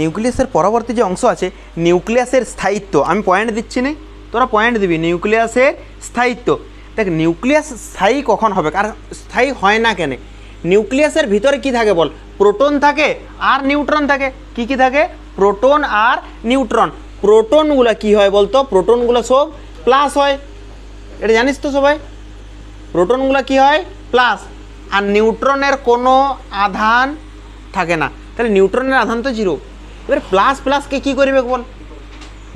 নিউক্লিয়াসের পরবর্তী যে অংশ আছে নিউক্লিয়াসের স্থায়িত্ব, আমি পয়েন্ট দিচ্ছি না, তোরা পয়েন্ট দিবি। নিউক্লিয়াসের স্থায়িত্ব, দেখ নিউক্লিয়াস স্থায়ী কখন হবে আর স্থায়ী হয় না কেন? নিউক্লিয়াসের ভিতরে কি থাকে বল? প্রোটন থাকে আর নিউট্রন থাকে। কি কি থাকে? প্রোটন আর নিউট্রন। প্রোটনগুলো কি হয় বলতো? প্রোটনগুলো সব প্লাস হয়, এটা জানিস তো সবাই। প্রোটনগুলো কি হয়? প্লাস। আর নিউট্রনের কোনো আধান থাকে না, তাহলে নিউট্রনের আধান তো জিরো। এবার প্লাস প্লাসকে কী করবে বল?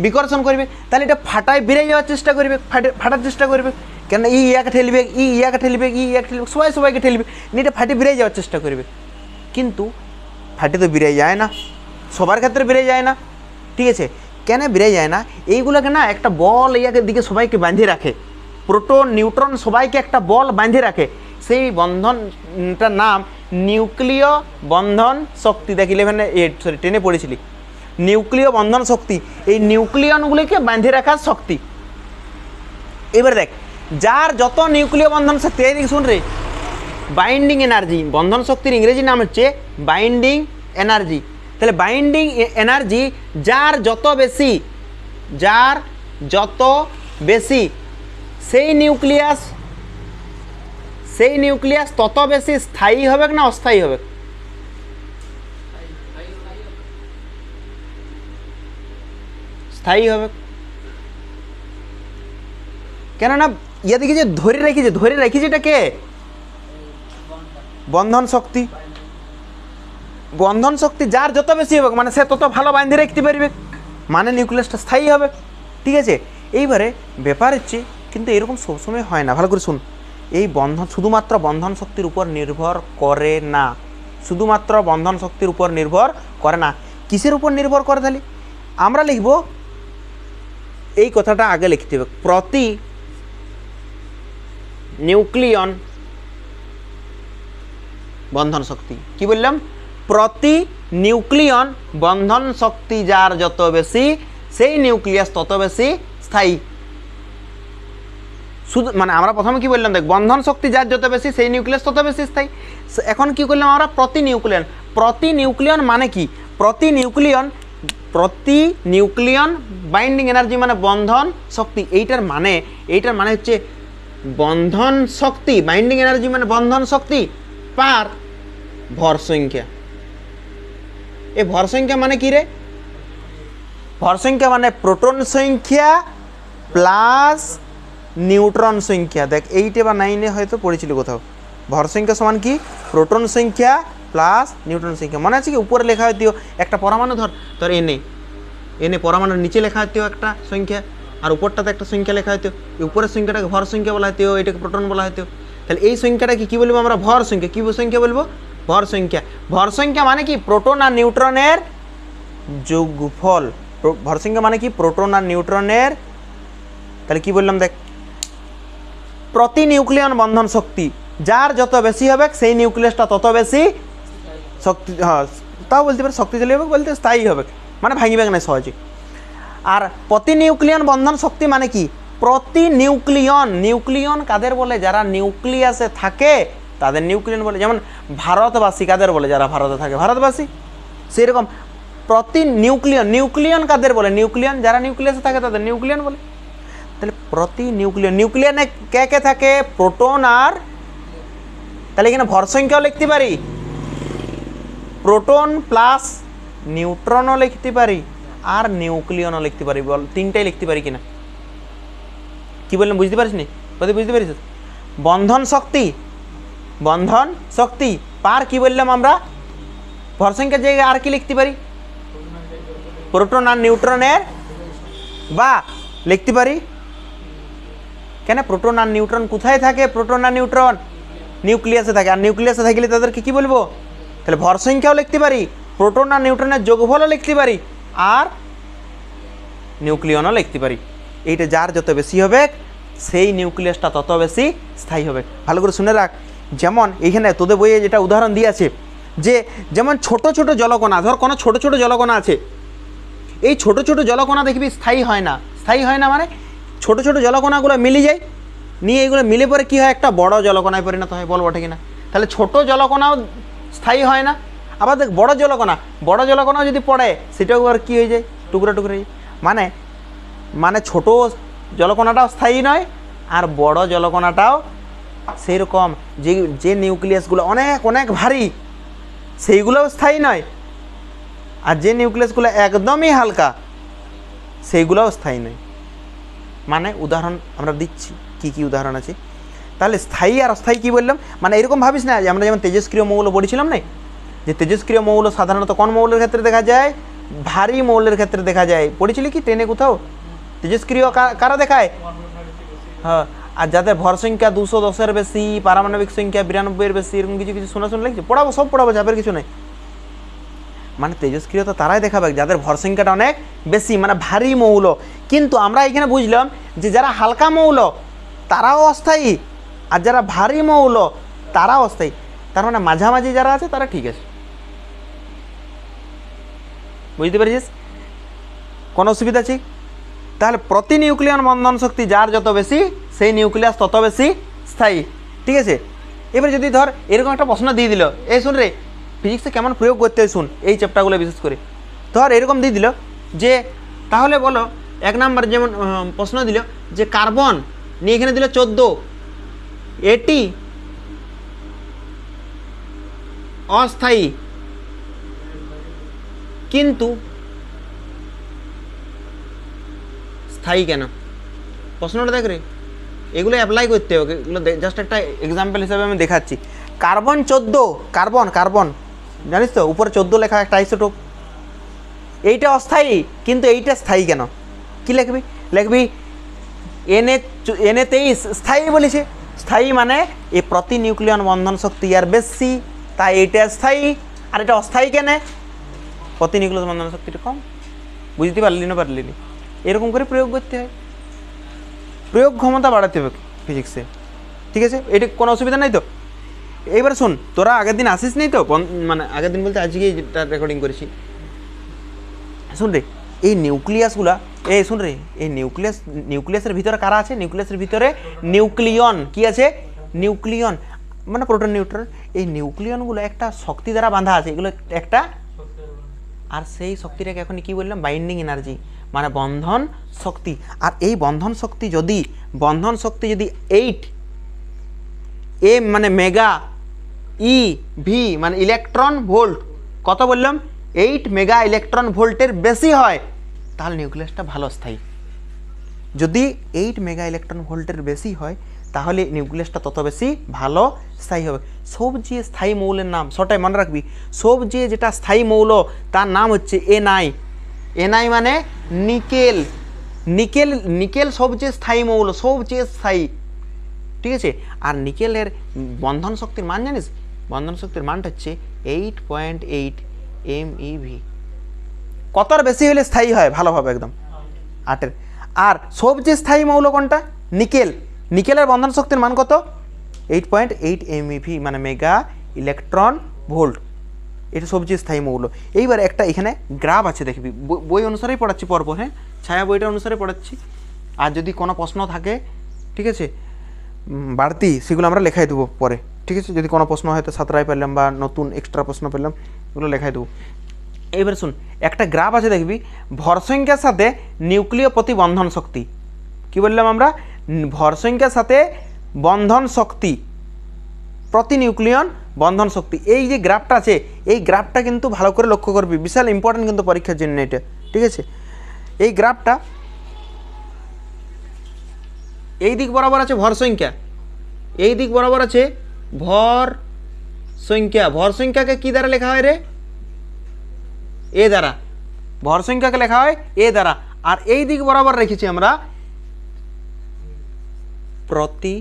বিকর্ষণ করবে, তাহলে এটা ফাটায় বেরিয়ে যাওয়ার চেষ্টা করবে, ফাটার চেষ্টা করবে। কেন ইয়াকে ঠেলবে, ইয়াকে ঠেলবে, ইয়াকে ঠেলবে, সবাইকে ঠেলবে, নিয়ে এটা ফাটে বেরিয়ে যাওয়ার চেষ্টা করবে। কিন্তু ফাটে তো বেরিয়ে যায় না, সবার ক্ষেত্রে বেরিয়ে যায় না, ঠিক আছে? কেন বেরিয়ে যায় না? এইগুলোকে না একটা বল ইয়াকে দিকে সবাইকে বাঁধে রাখে, প্রোটন নিউট্রন সবাইকে একটা বল বাঁধে রাখে। সেই বন্ধনটার নাম নিউক্লিয় বন্ধন শক্তি। দেখ 10 পড়েছিলি, নিউক্লিয় বন্ধন শক্তি। এই নিউক্লিয়নগুলিকে বাঁধে রাখার শক্তি। এবার দেখ, যার যত নিউক্লিয় বন্ধন শক্তি, এইদিকে শুন রে, বাইন্ডিং এনার্জি, বন্ধন শক্তির ইংরেজি নাম হচ্ছে বাইন্ডিং এনার্জি। তাহলে বাইন্ডিং এনার্জি যার যত বেশি, যার যত বেশি, সেই নিউক্লিয়াস তত বেশি স্থায়ী হবে না অস্থায়ী হবে? স্থায়ী হবে। কেননা ইয়াদিকে যে ধরে রেখেছে এটাকে বন্ধন শক্তি। বন্ধন শক্তি যার যত বেশি হবে মানে সে তত ভালো বাঁধে রাখতে পারবে, মানে নিউক্লিয়াসটা স্থায়ী হবে, ঠিক আছে? এইবারে ব্যাপার হচ্ছে, কিন্তু এরকম সবসময় হয় না। ভালো করে শুন, এই বন্ধন শুধুমাত্র বন্ধন শক্তির উপর নির্ভর করে না, শুধুমাত্র বন্ধন শক্তির উপর নির্ভর করে না। কিসের উপর নির্ভর করে? তাহলে আমরা লিখব, এই কথাটা আগে লিখতে হবে, প্রতি নিউক্লিয়ন বন্ধন শক্তি। কি বললাম? প্রতি নিউক্লিয়ন বন্ধন শক্তি যার যত বেশি, সেই নিউক্লিয়াস তত বেশি স্থায়ী। শুধু মানে আমরা প্রথমে কি বললাম? দেখ, বন্ধন শক্তি যার যত বেশি, সেই নিউক্লিয়াস তত বেশি স্থায়ী। এখন কি করলাম আমরা? প্রতি নিউক্লিয়ন। প্রতি নিউক্লিয়ন মানে কি? প্রতি নিউক্লিয়ন বাইন্ডিং এনার্জি মানে বন্ধন শক্তি। এইটার মানে হচ্ছে বন্ধন শক্তি, বাইন্ডিং এনার্জি মানে বন্ধন শক্তি পার ভর সংখ্যা। এই ভর সংখ্যা মানে কি রে? ভর সংখ্যা মানে প্রোটন সংখ্যা প্লাস নিউট্রন সংখ্যা। দেখ 8 বা 9 হয়তো পড়েছিল কোথাও। ভর সংখ্যা সমান কি? প্রোটন সংখ্যা প্লাস নিউট্রন সংখ্যা। মনে আছে কি? উপরে লেখা হইতেও একটা পরমাণু, ধর এনে পরমাণুর নিচে লেখা হইতেও একটা সংখ্যা, আর উপরটাতে একটা সংখ্যা লেখা হইতেও। উপরের সংখ্যাটাকে ভর সংখ্যা বলা হইতেও, এটাকে প্রোটন বলা হইতেও। তাহলে এই সংখ্যাটাকে কি বলবো আমরা? ভর সংখ্যা। কি সংখ্যা বলবো? ভর সংখ্যা। ভর সংখ্যা মানে কি? প্রোটন আর নিউট্রনের যোগফল। ভর সংখ্যা মানে কি? প্রোটন আর নিউট্রনের। তাহলে কি বললাম? দেখ, প্রতি নিউক্লিয়ন বন্ধন শক্তি যার যত বেশি হবে, সেই নিউক্লিয়াসটা তত বেশি শক্তি, হ্যাঁ তাও বলতে পারে শক্তিশালী হবে, বলতে স্থায়ী হবে, মানে ভাঙিবে না সহজে। আর প্রতি নিউক্লিয়ন বন্ধন শক্তি মানে কি? প্রতি নিউক্লিয়ন কাদের বলে? যারা নিউক্লিয়াসে থাকে তাদের নিউক্লিয়ন বলে। যেমন ভারতবাসী কাদের বলে? যারা ভারতে থাকে ভারতবাসী। সেরকম প্রতি নিউক্লিয়ন কাদের বলে? নিউক্লিয়ন যারা নিউক্লিয়াসে থাকে তাদের নিউক্লিয়ন বলে। তাহলে প্রতি নিউক্লিয়নে কে থাকে? প্রোটন আর, তাহলে এখানে ভর সংখ্যাও লিখতে পারি, প্রোটন প্লাস নিউট্রনও লিখতে পারি, আর নিউক্লিয়নও লিখতে পারি। বল, তিনটাই লিখতে পারি কিনা? কি বললাম বুঝতে পারিস নি? বুঝতে পারিস? বন্ধন শক্তি পার কি বললাম আমরা? ভর সংখ্যার জায়গায় আর কি লিখতে পারি? প্রোটন আর নিউট্রনের বা লিখতে পারি। কেন? প্রোটন আর নিউট্রন কোথায় থাকে? প্রোটন আর নিউট্রন নিউক্লিয়াসে থাকে। আর নিউক্লিয়াসে থাকলে তাদেরকে কি বলবো? তাহলে ভর সংখ্যাও লিখতে পারি, প্রোটন আর নিউট্রনের যোগফলও লিখতে পারি, আর নিউক্লিয়নও লিখতে পারি। এইটা যার যত বেশি হবে, সেই নিউক্লিয়াসটা তত বেশি স্থায়ী হবে। ভালো করে শুনে রাখ। যেমন এইখানে তোদের বইয়ে যেটা উদাহরণ দিয়ে আছে, যে যেমন ছোট ছোট জলকণা, ধর কোনো ছোট ছোট জলকণা আছে, এই ছোট ছোট জলকণা দেখবি স্থায়ী হয় না মানে ছোট ছোট জলকণাগুলো মিলে যায়, নিয়ে এগুলো মিলে পরে কি হয়? একটা বড় জলকণায় পরিণত হয়। বল বটে কিনা? তাহলে ছোট জলকণাও স্থায়ী হয় না, আবার দেখ বড় জলকণাও যদি পড়ে সেটাও আবার কী হয়ে যায়, টুকরা টুকরা হয়ে যায়। মানে মানে ছোট জলকণাটাও স্থায়ী নয়, আর বড় জলকণাটাও সেই রকম, যে যে নিউক্লিয়াসগুলো অনেক অনেক ভারী সেইগুলোও স্থায়ী নয়, আর যে নিউক্লিয়াসগুলো একদমই হালকা সেইগুলোও স্থায়ী নয়। মানে উদাহরণ আমরা দিচ্ছি, কি কি উদাহরণ আছে। তাহলে স্থায়ী আর অস্থায়ী কী বললাম, মানে এরকম ভাবিস না যে আমরা যেমন তেজস্ক্রিয় মৌল পড়েছিলাম না, যে তেজস্ক্রিয় মৌল সাধারণত কোন মৌলের ক্ষেত্রে দেখা যায়, ভারী মৌলের ক্ষেত্রে দেখা যায়। পড়েছিলি কি ট্রেনে কোথাও তেজস্ক্রিয় কারা দেখায়? হ্যাঁ, আর যাদের ভর সংখ্যা 210-এর বেশি, পারমাণবিক সংখ্যা 92-এর বেশি, এরকম কিছু কিছু শোনা লাগছে, পড়াবো, সব পড়াবো, চাপের কিছু নেই। মানে তেজস্ক্রিয়তা তারাই দেখাবে যাদের ভর সংখ্যাটা অনেক বেশি, মানে ভারী মৌল। কিন্তু আমরা এখানে বুঝলাম যে যারা হালকা মৌল তারাও অস্থায়ী, আর যারা ভারী মৌল তারাও অস্থায়ী। তার মানে মাঝামাঝি যারা আছে তারা ঠিক আছে। বুঝতে পেরেছিস? কোনো অসুবিধা আছে? তাহলে প্রতি নিউক্লিয়ন বন্ধন শক্তি যার যত বেশি, সেই নিউক্লিয়াস তত বেশি স্থায়ী। ঠিক আছে? এবার যদি ধর এরকম একটা প্রশ্ন দিয়ে দিল, এই শুন রে, ফিজিক্সে কেমন প্রয়োগ করতে হয় শুন, এই চ্যাপ্টারগুলো বিশেষ করে। ধর এরকম দিয়ে দিল যে তাহলে বলো, 1 নাম্বার যেমন প্রশ্ন দিল যে কার্বন নিয়ে এখানে দিল 14, এটি অস্থায়ী কিন্তু স্থায়ী কেন? প্রশ্নটা দেখ রে, এগুলো অ্যাপ্লাই করতে হবে, এগুলো জাস্ট একটা এক্সাম্পল হিসাবে আমি দেখাচ্ছি। কার্বন 14, কার্বন জানিস তো, উপরে 14 লেখা একটা আইসোটোপ, এইটা অস্থায়ী কিন্তু এইটা স্থায়ী কেন? কি লিখবি? লিখবি Na23 স্থায়ী বলেছে। স্থায়ী মানে এই প্রতি নিউক্লিয়ন বন্ধন শক্তি আর বেশি, তাই এইটা স্থায়ী। আর এটা অস্থায়ী কেন? প্রতি নিউক্লিয়ন বন্ধন শক্তিটা কম। বুঝতে পারলি না? পারলি না? এরকম করে প্রয়োগ করতে হয়, প্রয়োগ ক্ষমতা বাড়াতে হবে ফিজিক্সে। ঠিক আছে? এটা কোনো অসুবিধা নেই তো? এইবার শোন, তোরা আগের দিন আসিস নেই তো, মানে আগের দিন বলতে আজকে যেটা রেকর্ডিং করেছি। শুন রে, এই নিউক্লিয়াসগুলা, এই শুন রে, এই নিউক্লিয়াসের ভিতরে কারা আছে? নিউক্লিয়াসের ভিতরে নিউক্লিয়ন কি আছে? নিউক্লিয়ন মানে প্রোটন নিউট্রন। এই নিউক্লিয়নগুলো একটা শক্তি দ্বারা বাঁধা আছে, এগুলো একটা, আর সেই শক্তিটাকে এখন কি বললাম? বাইন্ডিং এনার্জি, মানে বন্ধন শক্তি। আর এই বন্ধন শক্তি যদি 8 এম মানে মেগা, ই ভি মানে ইলেকট্রন ভোল্ট, কত বললাম? 8 মেগা ইলেকট্রন ভোল্টের বেশি হয়, তাহলে নিউক্লিয়াসটা ভালো স্থায়ী। যদি 8 মেগা ইলেকট্রন ভোল্টের বেশি হয় তাহলে নিউক্লিয়াসটা তত বেশি ভালো স্থায়ী হবে। সব যে স্থায়ী মৌলের নাম শর্টে মনে রাখবি, সব যে যেটা স্থায়ী মৌল তার নাম হচ্ছে এনআই। এনআই মানে নিকেল। নিকেল নিকেল সবচেয়ে স্থায়ী মৌল, সবচেয়ে স্থায়ী। ঠিক আছে? আর নিকেলের বন্ধন শক্তির মান জানিস? বন্ধন শক্তির মানটা হচ্ছে 8.8 MeV। কতর বেশি হলে স্থায়ী হয় ভালোভাবে? একদম 8-এর। আর সবচেয়ে স্থায়ী মৌল কোনটা? নিকেল। নিকেলের বন্ধন শক্তির মান কত? 8.8 MeV মানে মেগা ইলেকট্রন ভোল্ট। এটা সবচেয়ে স্থায়ী মৌল। এইবার একটা এখানে গ্রাফ আছে, দেখবি, বই অনুসারেই পড়াচ্ছি পরপর, হ্যাঁ, ছায়া বইটা অনুসারে পড়াচ্ছি। আর যদি কোনো প্রশ্ন থাকে, ঠিক আছে, বাড়তি, সেগুলো আমরা লেখাই দেবো পরে। ঠিক আছে? যদি কোনো প্রশ্ন হয়তো সাঁতরাই পেলাম বা নতুন এক্সট্রা প্রশ্ন পেলাম, এগুলো লেখাই দেবো। এবার শুন, একটা গ্রাফ আছে দেখবি, ভর সংখ্যার সাথে নিউক্লিয় প্রতি বন্ধন শক্তি। কি বললাম আমরা? ভর সংখ্যার সাথে বন্ধন শক্তি, প্রতি নিউক্লিয়ন বন্ধন শক্তি। এই যে গ্রাফটা আছে, এই গ্রাফটা কিন্তু ভালো করে লক্ষ্য করবি, বিশাল ইম্পর্টেন্ট কিন্তু পরীক্ষার জন্য এটা। ঠিক আছে? এই গ্রাফটা এই দিক বরাবর আছে ভর সংখ্যা, এই দিক বরাবর আছে ভর সংখ্যা। ভর সংখ্যাকে কি দ্বারা লেখা হয় রে? এ দ্বারা। ভর সংখ্যাকে লেখা হয় এ দ্বারা। আর এই দিক বরাবর রেখেছি আমরা প্রতি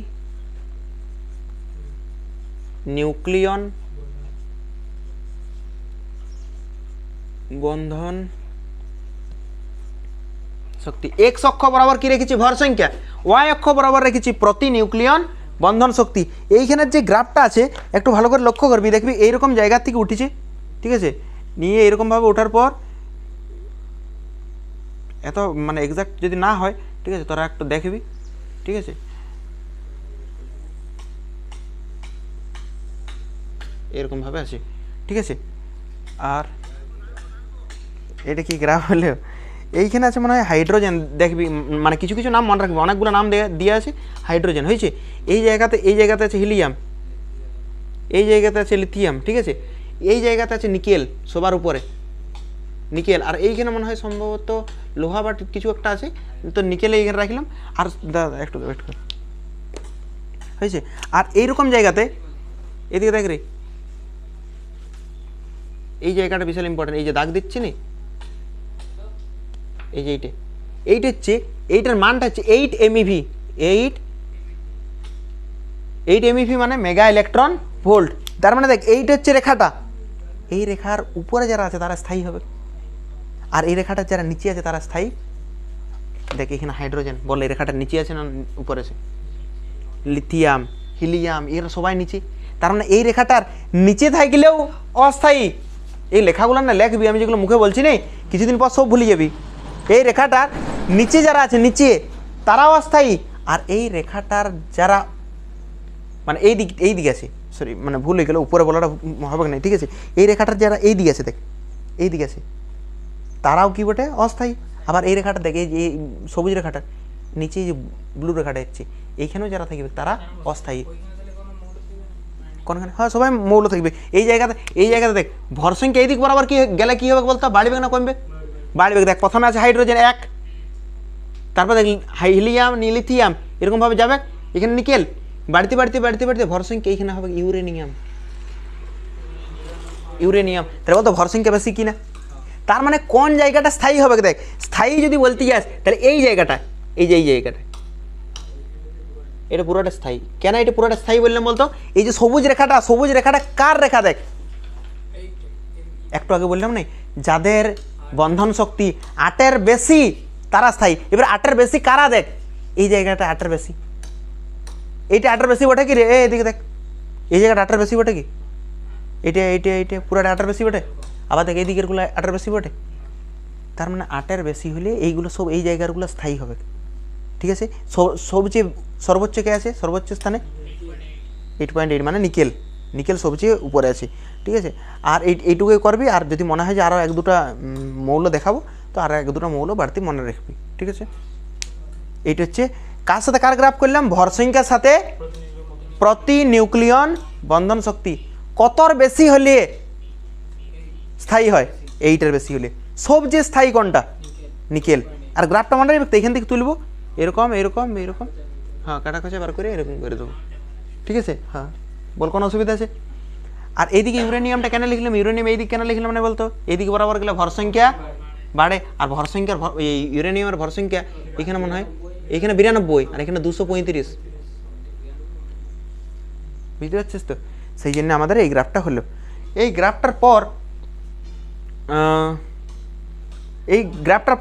নিউক্লিয়ন বন্ধন শক্তি। এক্স অক্ষ বরাবর কি রেখেছি? ভর সংখ্যা। ওয়াই অক্ষ বরাবর রেখেছি প্রতি নিউক্লিয়ন বন্ধন শক্তি। এইখানের যে গ্রাফটা আছে একটু ভালো করে লক্ষ্য করবি, দেখবি এইরকম জায়গা থেকে উঠেছে। ঠিক আছে? নিয়ে এরকমভাবে ওঠার পর এত মানে এক্সাক্ট যদি না হয়, ঠিক আছে, তোরা একটু দেখবি। ঠিক আছে? এরকমভাবে আছে। ঠিক আছে? আর এটা কি গ্রাফ হলো, এইখানে আছে মনে হয় হাইড্রোজেন, দেখবি মানে কিছু কিছু নাম মনে রাখবি, অনেকগুলো নাম দিয়ে আছে। হাইড্রোজেন হয়েছে, এই জায়গাতে আছে হিলিয়াম, এই জায়গাতে আছে লিথিয়াম, ঠিক আছে, এই জায়গাতে আছে নিকেল সবার উপরে, নিকেল। আর এইখানে মনে হয় সম্ভবত লোহা বা কিছু একটা আছে, তো নিকেল এইখানে রাখলাম। আর দাদা একটু ওয়েট কর, হয়েছে। আর এইরকম জায়গাতে এদিকে দেখ রে, এই জায়গাটা বিশাল ইম্পর্টেন্ট, এই যে দাগ দিচ্ছি নি, এই যে এইটা হচ্ছে, এইটার মানটা হচ্ছে 8 MeV, 8 MeV মানে মেগা ইলেকট্রন ভোল্ট। তার মানে দেখ এইটা হচ্ছে রেখাটা, এই রেখার উপরে যারা আছে তারা স্থায়ী হবে, আর এই রেখাটার যারা নিচে আছে তারা স্থায়ী। দেখ এখানে হাইড্রোজেন বলে এই রেখাটার নিচে আছে না উপরে আছে, লিথিয়াম, হিলিয়াম, এরা সবাই নিচে। তার মানে এই রেখাটার নিচে থাকলেও অস্থায়ী। এই লেখাগুলো না লেখবি, আমি যেগুলো মুখে বলছি না কিছুদিন পর সব ভুলে যাবি। এই রেখাটার নিচে যারা আছে নিচে তারাও অস্থায়ী, আর এই রেখাটার যারা মানে এই দিকে আছে, সরি মানে ভুল হয়ে গেল, উপরে বলাটা হবে না, ঠিক আছে। এই রেখাটার যারা এই দিকে আছে, দেখ এই দিকে আছে, তারাও কি বটে অস্থায়ী। আবার এই রেখাটা দেখ, এই যে সবুজ রেখাটার নিচে যে ব্লু রেখাটা হচ্ছে, এইখানেও যারা থাকবে তারা অস্থায়ী। কোনখানে? হ্যাঁ সবাই মৌল থাকবে। এই জায়গাতে দেখ ভর সংখ্যা এই দিক বরাবর কি গেলে কি হবে বলতো, বাড়বে না কমবে? বাড়বে। দেখ প্রথমে আছে হাইড্রোজেন 1, তারপর দেখ হিলিয়াম, লিথিয়াম, এরকমভাবে যাবে। এখানে নিকেল, বাড়তে ভর সংখ্যা এইখানে হবে ইউরেনিয়াম। তাহলে বলতো ভর সংখ্যা বেশি কিনা? তার মানে কোন জায়গাটা স্থায়ী হবে, দেখ স্থায়ী যদি বলতে যাস তাহলে এই জায়গাটা, এই জায়গাটা, এটা পুরোটা স্থায়ী। কেন এটা পুরোটা স্থায়ী বললাম বলতো? এই যে সবুজ রেখাটা কার রেখা? দেখ একটু আগে বললাম না, যাদের বন্ধন শক্তি 8-এর বেশি তারা স্থায়ী। এবার 8-এর বেশি কারা? দেখ এই জায়গাটা 8-এর বেশি, এইটা 8-এর বেশি বটে কি রে? এদিকে দেখ এই জায়গাটা 8-এর বেশি বটে কি? এইটা পুরোটা 8-এর বেশি বটে। আবার দেখ এই দিকের গুলো 8-এর বেশি বটে। তার মানে 8-এর বেশি হলে এইগুলো সব এই জায়গাগুলো স্থায়ী হবে, ঠিক আছে। সবচেয়ে সর্বোচ্চ কে আছে? সর্বোচ্চ স্থানে 8.8 মানে নিকেল সবচেয়ে উপরে আছে, ঠিক আছে। আর এইটুকুই করবি। আর যদি মনে হয় যে আরও 1-2টা মৌল দেখাবো, তো আরও 1-2টা মৌল বাড়তি মনে রাখবি, ঠিক আছে। এইটা হচ্ছে কার সাথে কার গ্রাফ করলাম? ভর সংখ্যার সাথে প্রতি নিউক্লিয়ন বন্ধন শক্তি কতর বেশি হলে স্থায়ী হয়? এইটার বেশি হলে। সবচেয়ে স্থায়ী কোনটা? নিকেল। আর গ্রাফটা মনে রাখবে, এখান থেকে তুলবো এরকম, হ্যাঁ কাটা খোঁচা বার করে এরকম করে দেবো, ঠিক আছে। হ্যাঁ বল, কোনো অসুবিধা আছে? আর এইদিকে ইউরেনিয়ামটা কেন লিখলাম? ইউরেনিয়াম এইদিকে কেন লিখলাম মানে বলতো? এইদিকে বরাবর গেলে ভর সংখ্যা বাড়ে, আর ভর সংখ্যার এই ইউরেনিয়ামের ভর সংখ্যা এখানে মনে হয় এখানে 92 আর এখানে 235, বুঝতে পারছিস তো? সেই জন্য আমাদের এই গ্রাফটা হলো। এই গ্রাফটার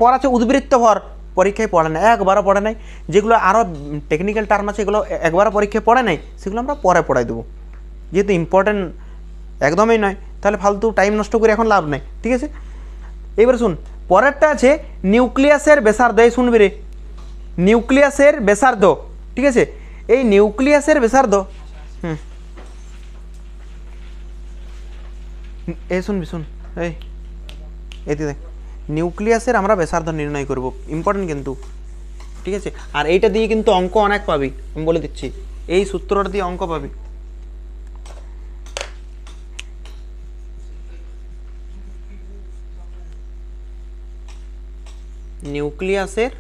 পর আছে উদ্বৃত্ত ভর। পরীক্ষায় পড়ে না, একবারও পড়ে নাই। যেগুলো আরও টেকনিক্যাল টার্ম আছে এগুলো একবারও পরীক্ষায় পড়ে নাই, সেগুলো আমরা পরে পড়াই দেবো, যেহেতু ইম্পর্টেন্ট একদমই নয়। তাহলে ফালতু টাইম নষ্ট করে এখন লাভ নেই, ঠিক আছে। এবার শুন, পরেরটা আছে নিউক্লিয়াসের ব্যাসার্ধ। এই শুনবি রে, নিউক্লিয়াসের ব্যাসার্ধ, ঠিক আছে। এই নিউক্লিয়াসের ব্যাসার্ধ, এই শুনবি, শুন এতে দেখ, নিউক্লিয়াসের আমরা ব্যাসার্ধ নির্ণয় করব, ইম্পর্টেন্ট কিন্তু, ঠিক আছে। আর এইটা দিয়ে কিন্তু অঙ্ক অনেক পাবি, আমি বলে দিচ্ছি, এই সূত্রটা দিয়ে অঙ্ক পাবি। নিউক্লিয়াসের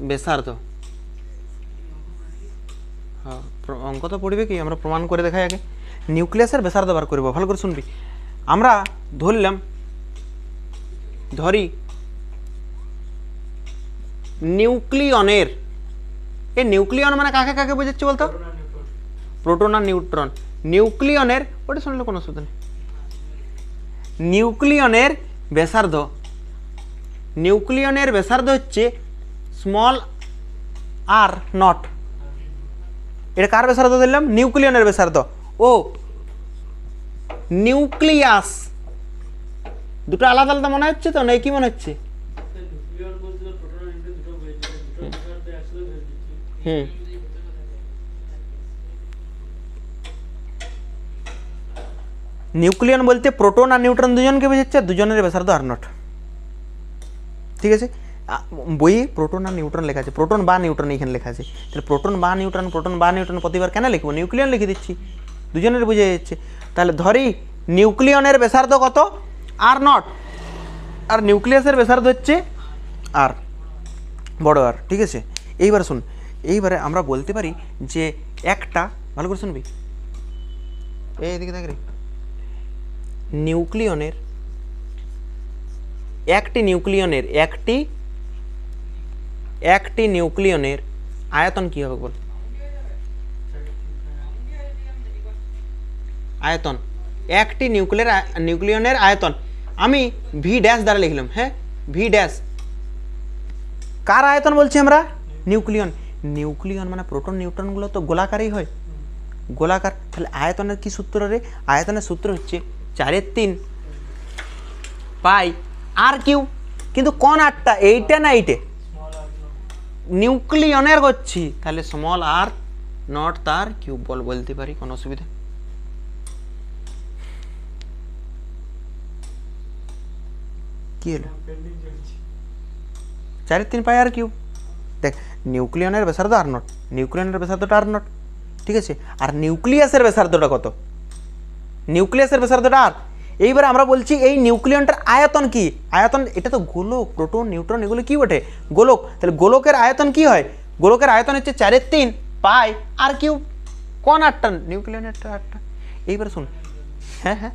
ব্যাসার্ধ, হ্যাঁ অঙ্ক তো পড়বে কি, আমরা প্রমাণ করে দেখাই আগে। নিউক্লিয়াসের ব্যাসার্ধ বার করব, ভালো করে শুনবি। আমরা ধরি নিউক্লিয়নের, এই নিউক্লিয়ন মানে কাকে কাকে বোঝাচ্ছে বলতো? প্রোটন আর নিউট্রন। নিউক্লিয়নের, ওটা শুনলে কোনো অসুবিধা নেই। নিউক্লিয়নের ব্যাসার্ধ হচ্ছে স্মল আর নট। এটা কার ব্যাসার্ধ দিলাম? নিউক্লিয়নের ব্যাসার্ধ। ও নিউক্লিয়াস, দুটো আলাদা আলাদা মনে হচ্ছে তো, নাকি কি মনে হচ্ছে? নিউক্লিয়ন বলতে প্রোটন আর নিউট্রন দুজনকে বোঝাচ্ছে, দুজনের ব্যাসার্ধ R0। ঠিক আছে, বইয়ে প্রোটন আর নিউট্রন লেখা আছে, প্রোটন বা নিউট্রন এখানে লেখা আছে, তাহলে প্রোটন বা নিউট্রন প্রতিবার কেন লিখবো, নিউক্লিয়ন লিখে দিচ্ছি, দুজনের বোঝা যাচ্ছে। তাহলে ধরি নিউক্লিয়নের ব্যাসার্ধ কত, R0, আর নিউক্লিয়াসের ব্যাসার্ধ হচ্ছে R, বড় আর। ঠিক আছে, এইবার শুন, এইবারে আমরা বলতে পারি যে একটা, ভালো করে শুনবি, এইদিকে দেখ রে, নিউক্লিয়নের একটি নিউক্লিয়নের আয়তন কি হবে বল, আয়তন, একটি নিউক্লিয়নের আয়তন আমি ভি ড্যাশ দ্বারা লিখলাম। হ্যাঁ, ভি ড্যাশ কার আয়তন বলছি আমরা, নিউক্লিয়ন মানে প্রোটন নিউট্রনগুলো তো গোলাকারই হয়, গোলাকার। তাহলে আয়তনের কি সূত্র রে, আয়তনের সূত্র হচ্ছে 4/3 পাই R3। কিন্তু কোন আরটা, এইটা না এইটে, নিউক্লিয়নের করছি, তাহলে স্মল r নট তার কিউব বলতে পারি, কোনো অসুবিধা। কি হলো, 4/3 পাই R3। দেখ, নিউক্লিয়নের ব্যাসার্ধ R0, নিউক্লিয়নের ব্যাসার্ধটা R0। ঠিক আছে, আর নিউক্লিয়াসের ব্যাসার্ধটা কত, নিউক্লিয়াসের ব্যাসার্ধটা R। এইবার আমরা বলছি এই নিউক্লিয়নটার আয়তন কি, আয়তন, এটা তো গোলক, প্রোটন নিউট্রন এগুলো কি বটে, গোলক। তাহলে গোলকের আয়তন কি হয়, গোলকের আয়তন হচ্ছে 4/3 পাই R3। কোন আটটা, নিউক্লিয়নেরটা আটটা। এইবার শুন, হ্যাঁ হ্যাঁ